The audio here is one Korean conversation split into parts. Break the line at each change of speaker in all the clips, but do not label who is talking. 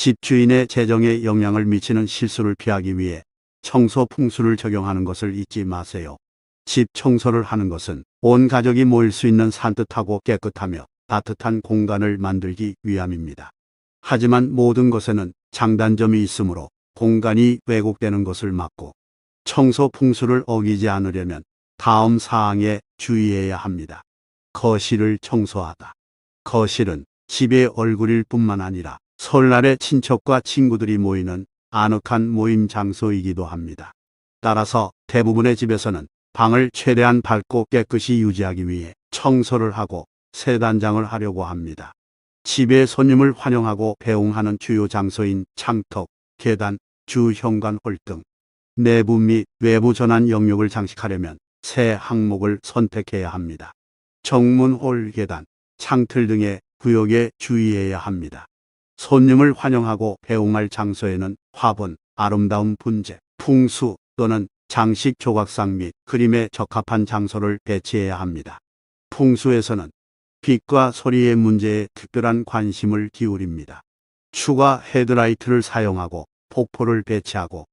집주인의 재정에 영향을 미치는 실수를 피하기 위해 청소 풍수를 적용하는 것을 잊지 마세요. 집 청소를 하는 것은 온 가족이 모일 수 있는 산뜻하고 깨끗하며 따뜻한 공간을 만들기 위함입니다. 하지만 모든 것에는 장단점이 있으므로 공간이 왜곡되는 것을 막고 청소 풍수를 어기지 않으려면 다음 사항에 주의해야 합니다. 거실을 청소하다. 거실은 집의 얼굴일 뿐만 아니라 설날에 친척과 친구들이 모이는 아늑한 모임 장소이기도 합니다. 따라서 대부분의 집에서는 방을 최대한 밝고 깨끗이 유지하기 위해 청소를 하고 새 단장을 하려고 합니다. 집에 손님을 환영하고 배웅하는 주요 장소인 창턱, 계단, 주 현관홀 등 내부 및 외부 전환 영역을 장식하려면 새 항목을 선택해야 합니다. 정문홀, 계단, 창틀 등의 구역에 주의해야 합니다. 손님을 환영하고 배웅할 장소에는 화분, 아름다운 분재, 풍수 또는 장식 조각상 및 그림에 적합한 장소를 배치해야 합니다. 풍수에서는 빛과 소리의 문제에 특별한 관심을 기울입니다. 추가 헤드라이트를 사용하고 폭포를 배치하고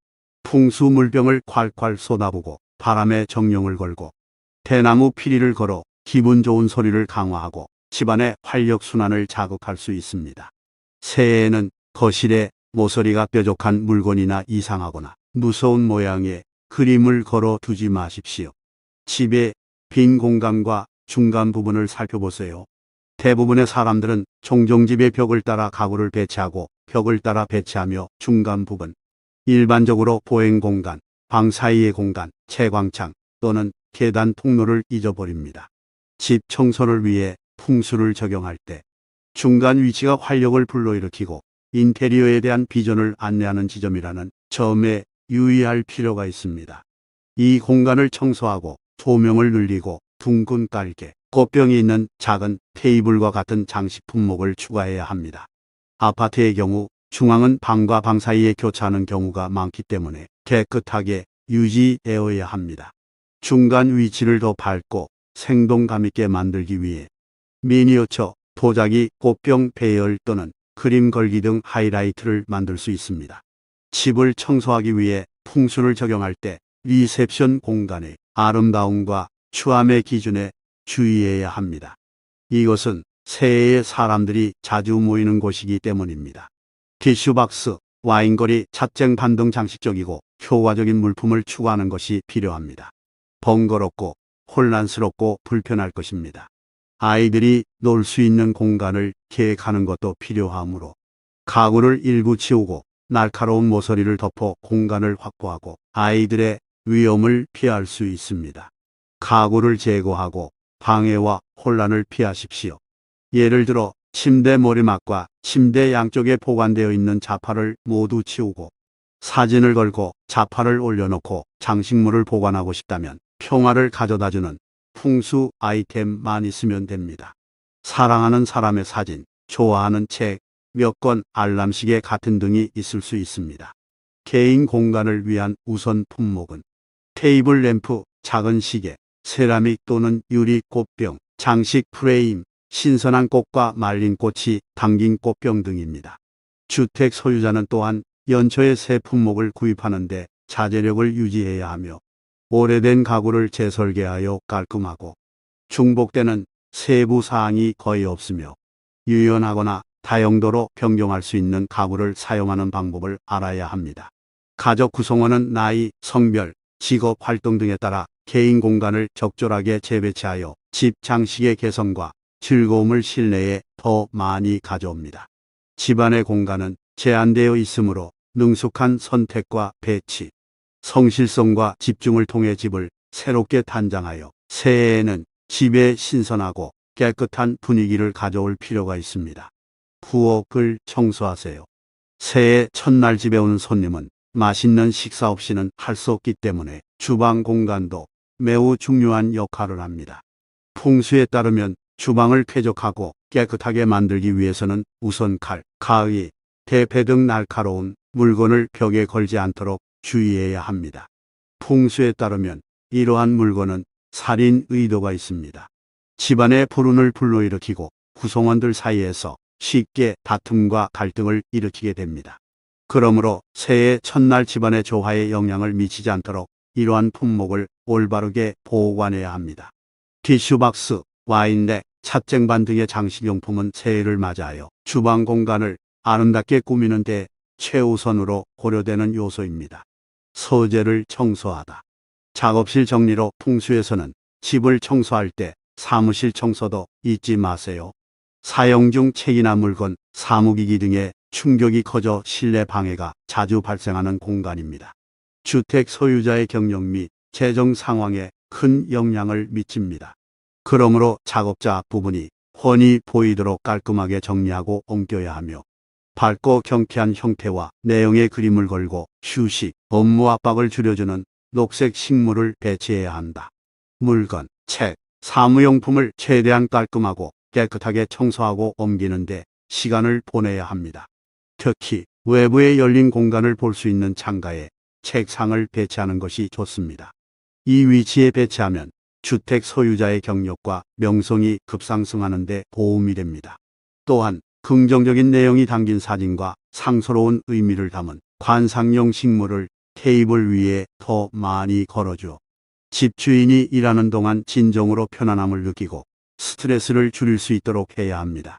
풍수 물병을 콸콸 쏟아부고 바람에 정령을 걸고 대나무 피리를 걸어 기분 좋은 소리를 강화하고 집안의 활력순환을 자극할 수 있습니다. 새해에는 거실에 모서리가 뾰족한 물건이나 이상하거나 무서운 모양의 그림을 걸어 두지 마십시오. 집의 빈 공간과 중간 부분을 살펴보세요. 대부분의 사람들은 종종 집의 벽을 따라 가구를 배치하고 벽을 따라 배치하며 중간 부분, 일반적으로 보행 공간, 방 사이의 공간, 채광창 또는 계단 통로를 잊어버립니다. 집 청소를 위해 풍수를 적용할 때 중간 위치가 활력을 불러일으키고 인테리어에 대한 비전을 안내하는 지점이라는 점에 유의할 필요가 있습니다. 이 공간을 청소하고 조명을 늘리고 둥근 깔개, 꽃병이 있는 작은 테이블과 같은 장식 품목을 추가해야 합니다. 아파트의 경우 중앙은 방과 방 사이에 교차하는 경우가 많기 때문에 깨끗하게 유지되어야 합니다. 중간 위치를 더 밝고 생동감 있게 만들기 위해 미니어처, 도자기, 꽃병 배열 또는 그림 걸기 등 하이라이트를 만들 수 있습니다. 집을 청소하기 위해 풍수를 적용할 때 리셉션 공간의 아름다움과 추함의 기준에 주의해야 합니다. 이것은 새해에 사람들이 자주 모이는 곳이기 때문입니다. 티슈박스, 와인거리, 찻쟁반 등 장식적이고 효과적인 물품을 추가하는 것이 필요합니다. 번거롭고 혼란스럽고 불편할 것입니다. 아이들이 놀 수 있는 공간을 계획하는 것도 필요하므로 가구를 일부 치우고 날카로운 모서리를 덮어 공간을 확보하고 아이들의 위험을 피할 수 있습니다. 가구를 제거하고 방해와 혼란을 피하십시오. 예를 들어 침대 머리맡과 침대 양쪽에 보관되어 있는 자파를 모두 치우고 사진을 걸고 자파를 올려놓고 장식물을 보관하고 싶다면 평화를 가져다주는 풍수 아이템만 있으면 됩니다. 사랑하는 사람의 사진, 좋아하는 책, 몇 권, 알람 시계 같은 등이 있을 수 있습니다. 개인 공간을 위한 우선 품목은 테이블 램프, 작은 시계, 세라믹 또는 유리 꽃병, 장식 프레임, 신선한 꽃과 말린 꽃이 담긴 꽃병 등입니다. 주택 소유자는 또한 연초에 새 품목을 구입하는데 자제력을 유지해야 하며 오래된 가구를 재설계하여 깔끔하고 중복되는 세부 사항이 거의 없으며 유연하거나 다용도로 변경할 수 있는 가구를 사용하는 방법을 알아야 합니다. 가족 구성원은 나이, 성별, 직업 활동 등에 따라 개인 공간을 적절하게 재배치하여 집 장식의 개성과 즐거움을 실내에 더 많이 가져옵니다. 집안의 공간은 제한되어 있으므로 능숙한 선택과 배치, 성실성과 집중을 통해 집을 새롭게 단장하여 새해에는 집에 신선하고 깨끗한 분위기를 가져올 필요가 있습니다. 부엌을 청소하세요. 새해 첫날 집에 오는 손님은 맛있는 식사 없이는 할 수 없기 때문에 주방 공간도 매우 중요한 역할을 합니다. 풍수에 따르면 주방을 쾌적하고 깨끗하게 만들기 위해서는 우선 칼, 가위, 대패 등 날카로운 물건을 벽에 걸지 않도록 주의해야 합니다. 풍수에 따르면 이러한 물건은 살인 의도가 있습니다. 집안의 불운을 불러일으키고 구성원들 사이에서 쉽게 다툼과 갈등을 일으키게 됩니다. 그러므로 새해 첫날 집안의 조화에 영향을 미치지 않도록 이러한 품목을 올바르게 보관해야 합니다. 티슈박스, 와인렉, 찻쟁반 등의 장식용품은 새해를 맞이하여 주방 공간을 아름답게 꾸미는 데 최우선으로 고려되는 요소입니다. 서재를 청소하다. 작업실 정리로 풍수에서는 집을 청소할 때 사무실 청소도 잊지 마세요. 사용 중 책이나 물건, 사무기기 등의 충격이 커져 실내 방해가 자주 발생하는 공간입니다. 주택 소유자의 경력 및 재정 상황에 큰 영향을 미칩니다. 그러므로 작업자 앞부분이 훤히 보이도록 깔끔하게 정리하고 옮겨야 하며 밝고 경쾌한 형태와 내용의 그림을 걸고 휴식, 업무 압박을 줄여주는 녹색 식물을 배치해야 한다. 물건, 책, 사무용품을 최대한 깔끔하고 깨끗하게 청소하고 옮기는데 시간을 보내야 합니다. 특히 외부에 열린 공간을 볼 수 있는 창가에 책상을 배치하는 것이 좋습니다. 이 위치에 배치하면 주택 소유자의 경력과 명성이 급상승하는 데 도움이 됩니다. 또한 긍정적인 내용이 담긴 사진과 상스러운 의미를 담은 관상용 식물을 테이블 위에 더 많이 걸어줘 집주인이 일하는 동안 진정으로 편안함을 느끼고 스트레스를 줄일 수 있도록 해야 합니다.